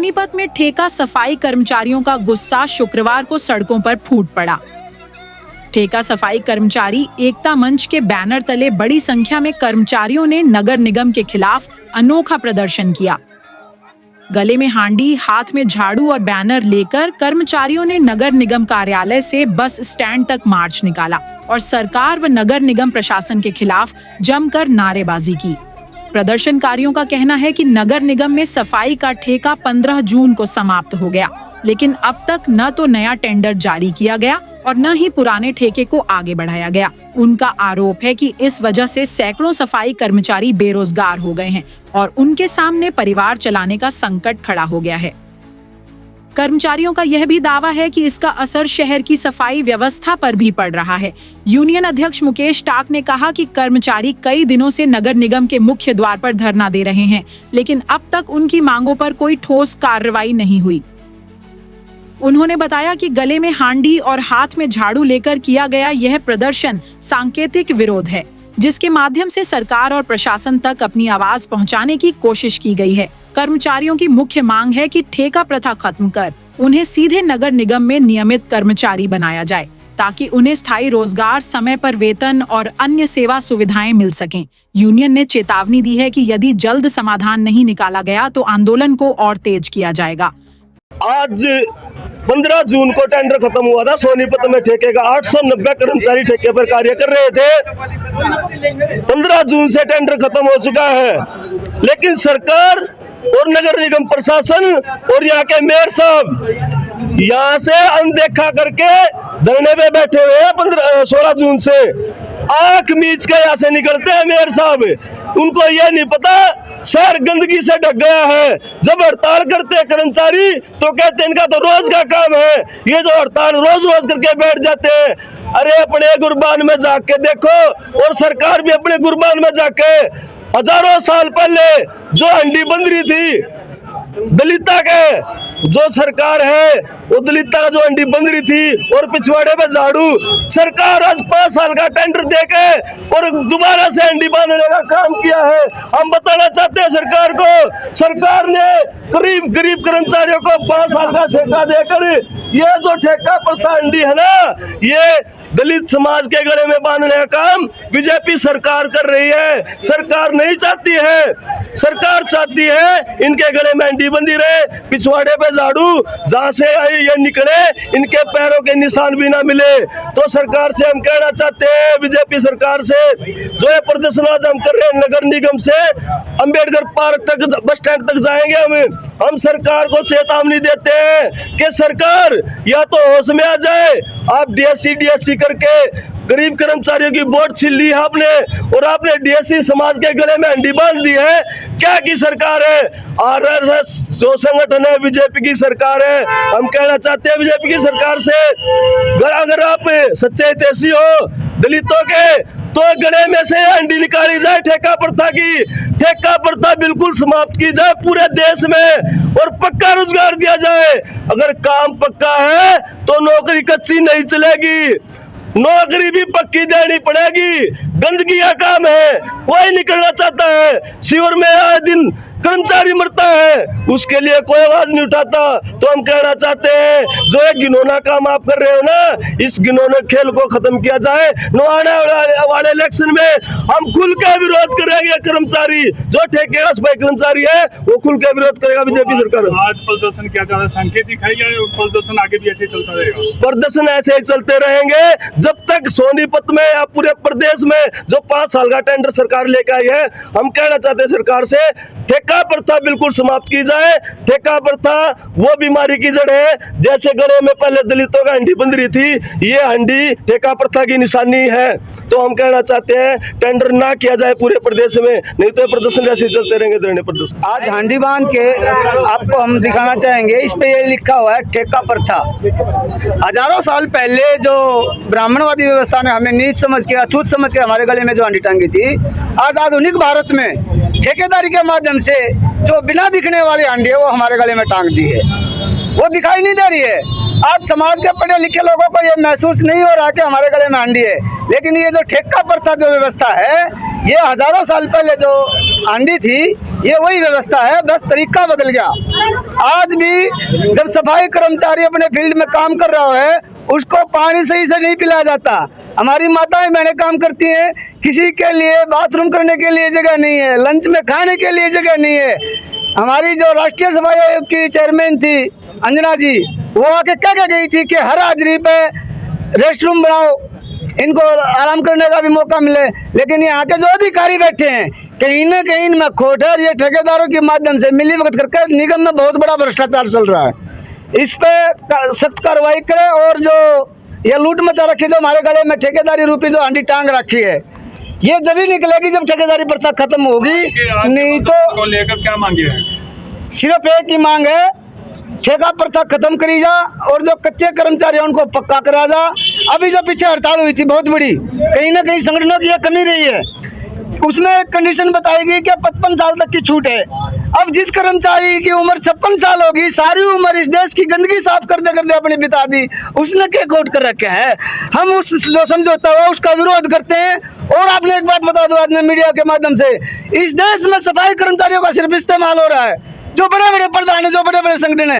सोनीपत में ठेका सफाई कर्मचारियों का गुस्सा शुक्रवार को सड़कों पर फूट पड़ा। ठेका सफाई कर्मचारी एकता मंच के बैनर तले बड़ी संख्या में कर्मचारियों ने नगर निगम के खिलाफ अनोखा प्रदर्शन किया। गले में हांडी, हाथ में झाड़ू और बैनर लेकर कर्मचारियों ने नगर निगम कार्यालय से बस स्टैंड तक मार्च निकाला और सरकार व नगर निगम प्रशासन के खिलाफ जमकर नारेबाजी की। प्रदर्शनकारियों का कहना है कि नगर निगम में सफाई का ठेका 15 जून को समाप्त हो गया, लेकिन अब तक न तो नया टेंडर जारी किया गया और न ही पुराने ठेके को आगे बढ़ाया गया। उनका आरोप है कि इस वजह से सैकड़ों सफाई कर्मचारी बेरोजगार हो गए हैं और उनके सामने परिवार चलाने का संकट खड़ा हो गया है। कर्मचारियों का यह भी दावा है कि इसका असर शहर की सफाई व्यवस्था पर भी पड़ रहा है। यूनियन अध्यक्ष मुकेश टाक ने कहा कि कर्मचारी कई दिनों से नगर निगम के मुख्य द्वार पर धरना दे रहे हैं, लेकिन अब तक उनकी मांगों पर कोई ठोस कार्रवाई नहीं हुई। उन्होंने बताया कि गले में हांडी और हाथ में झाड़ू लेकर किया गया यह प्रदर्शन सांकेतिक विरोध है, जिसके माध्यम से सरकार और प्रशासन तक अपनी आवाज पहुंचाने की कोशिश की गई है। कर्मचारियों की मुख्य मांग है कि ठेका प्रथा खत्म कर उन्हें सीधे नगर निगम में नियमित कर्मचारी बनाया जाए, ताकि उन्हें स्थायी रोजगार, समय पर वेतन और अन्य सेवा सुविधाएं मिल सकें। यूनियन ने चेतावनी दी है कि यदि जल्द समाधान नहीं निकाला गया तो आंदोलन को और तेज किया जाएगा। आज 15 जून को टेंडर खत्म हुआ था। सोनीपत में ठेके का 890 कर्मचारी ठेके पर कार्य कर रहे थे। 15 जून से टेंडर खत्म हो चुका है, लेकिन सरकार और नगर निगम प्रशासन और यहाँ के मेयर साहब यहाँ से अनदेखा करके धरने पे बैठे हुए हैं। 16 जून से आंख मीच के यहाँ से निकलते हैं मेयर साहब। उनको ये नहीं पता शहर गंदगी से ढक गया है। जब हड़ताल करते हैं कर्मचारी तो कहते हैं इनका तो रोज का काम है। ये जो हड़ताल रोज रोज करके बैठ जाते हैं, अरे अपने गुरबान में जाके देखो और सरकार भी अपने गुरबान में जाके हजारों साल पहले जो हंडी बंद रही थी दलिता के जो सरकार है वो दलिता का जो हंडी बंद रही थी और पिछवाड़े पे झाड़ू, सरकार आज 5 साल का टेंडर देके और दोबारा से हंडी बांधने का काम किया है। हम बताना चाहते हैं सरकार को, सरकार ने गरीब कर्मचारियों को 5 साल का ठेका देकर ये जो ठेका प्रथा हंडी है ना, ये दलित समाज के गले में बांधने का काम बीजेपी सरकार कर रही है। सरकार नहीं चाहती है, सरकार चाहती है इनके गले में हंडी बंधी रहे, पिछवाड़े पे झाड़ू, जहाँ से ये निकले इनके पैरों के निशान भी ना मिले। तो सरकार से हम कहना चाहते हैं, बीजेपी सरकार से, जो ये प्रदर्शन आज हम कर रहे हैं नगर निगम से अंबेडकर पार्क तक, बस स्टैंड तक जाएंगे। हम सरकार को चेतावनी देते हैं कि सरकार या तो होश में आ जाए। आप डीएससी करके गरीब कर्मचारियों की वोट छीन ली है आपने और आपने डीएससी समाज के गले में हंडी बांध दी है। क्या की सरकार है? आरएसएस जो संगठन है बीजेपी की सरकार है। हम कहना चाहते हैं बीजेपी की सरकार से, अगर आप सच्चे हितैषी हो दलितों के, तो गले में से हंडी निकाली जाए ठेका प्रथा की। ठेका प्रथा बिल्कुल समाप्त की जाए पूरे देश में और पक्का रोजगार दिया जाए। अगर काम पक्का है तो नौकरी कच्ची नहीं चलेगी, नौकरी भी पक्की देनी पड़ेगी। गंदगी का काम है, कोई निकलना चाहता है, शिविर में आए दिन कर्मचारी मरता है, उसके लिए कोई आवाज नहीं उठाता। तो हम कहना चाहते हैं जो एक घिनौना काम आप कर रहे हो ना, इस घिनौने खेल को खत्म किया जाए। आने वाले इलेक्शन में हम खुल के विरोध करेंगे। कर्मचारी जो ठेके सफाई कर्मचारी है वो खुल के विरोध करेगा बीजेपी सरकार। आज प्रदर्शन क्या ज्यादा सांकेतिक है या प्रदर्शन आगे भी ऐसे चलता रहेगा? प्रदर्शन ऐसे ही चलते रहेंगे जब तक सोनीपत में या पूरे प्रदेश में जो 5 साल का टेंडर सरकार लेके आई है। हम कहना चाहते हैं सरकार से, ठेका प्रथा बिल्कुल समाप्त की जाए। ठेका प्रथा वो बीमारी की जड़ है, जैसे गले में पहले दलितों का हंडी बंध रही थी, ये हंडी ठेका प्रथा की निशानी है। तो हम कहना चाहते हैं टेंडर ना किया जाए पूरे प्रदेश में, नहीं तो प्रदर्शन ऐसे चलते रहेंगे। धरने प्रदर्शन आज हंडी बांध के आपको हम दिखाना चाहेंगे, इस पे ये लिखा हुआ है ठेका प्रथा। हजारों साल पहले जो ब्राह्मणवादी व्यवस्था ने हमें नीच समझ के, अछूत समझ के हमारे गले में जो हंडी टांगी थी, आज आधुनिक भारत में ठेकेदारी के माध्यम से जो बिना दिखने वाली हंडी है वो हमारे गले में टांग दी है, वो दिखाई नहीं दे रही है। आज समाज के पढ़े लिखे लोगों को ये महसूस नहीं हो रहा कि हमारे गले में हंडी है, लेकिन ये जो ठेका प्रथा जो व्यवस्था है, ये हजारों साल पहले जो हंडी थी, ये वही व्यवस्था है, बस तरीका बदल गया। आज भी जब सफाई कर्मचारी अपने फील्ड में काम कर रहा है उसको पानी सही से नहीं पिलाया जाता। हमारी माताएं बहनें काम करती हैं, किसी के लिए बाथरूम करने के लिए जगह नहीं है, लंच में खाने के लिए जगह नहीं है। हमारी जो राष्ट्रीय सफाई आयोग की चेयरमैन थी अंजना जी, वो आके क्या गई थी कि हर हाजरी पे रेस्ट रूम बनाओ, इनको आराम करने का भी मौका मिले। लेकिन यहाँ के जो अधिकारी बैठे हैं कहीं न कहीं इनमें खोट है। ये ठेकेदारों के माध्यम से मिली भगत करके निगम में बहुत बड़ा भ्रष्टाचार चल रहा है। इस पे सख्त कार्रवाई करें और जो ये लूट मचा रखी जो हमारे गले में ठेकेदारी रूपी जो हंडी टांग रखी है, ये जब ही निकलेगी जब ठेकेदारी प्रथा खत्म होगी। नहीं तो लेकर क्या मांगे हैं? सिर्फ एक ही मांग है, ठेका प्रथा खत्म करी जा और जो कच्चे कर्मचारी हैं उनको पक्का करा जा। अभी जो पीछे हड़ताल हुई थी बहुत बड़ी, कहीं ना कहीं संगठनों की यह कमी रही है। उसमें कंडीशन बताई गई कि 55 साल तक की छूट है। अब जिस कर्मचारी की उम्र 56 साल होगी, सारी उम्र इस देश की गंदगी साफ करते अपनी बिता दी, उसने क्या कोट कर रखा है। हम उस जो समझौता हुआ उसका विरोध करते हैं। और आपने एक बात बता दो आज मैं मीडिया के माध्यम से, इस देश में सफाई कर्मचारियों का सिर्फ इस्तेमाल हो रहा है। जो बड़े बड़े प्रधान है, जो बड़े बड़े संगठन है,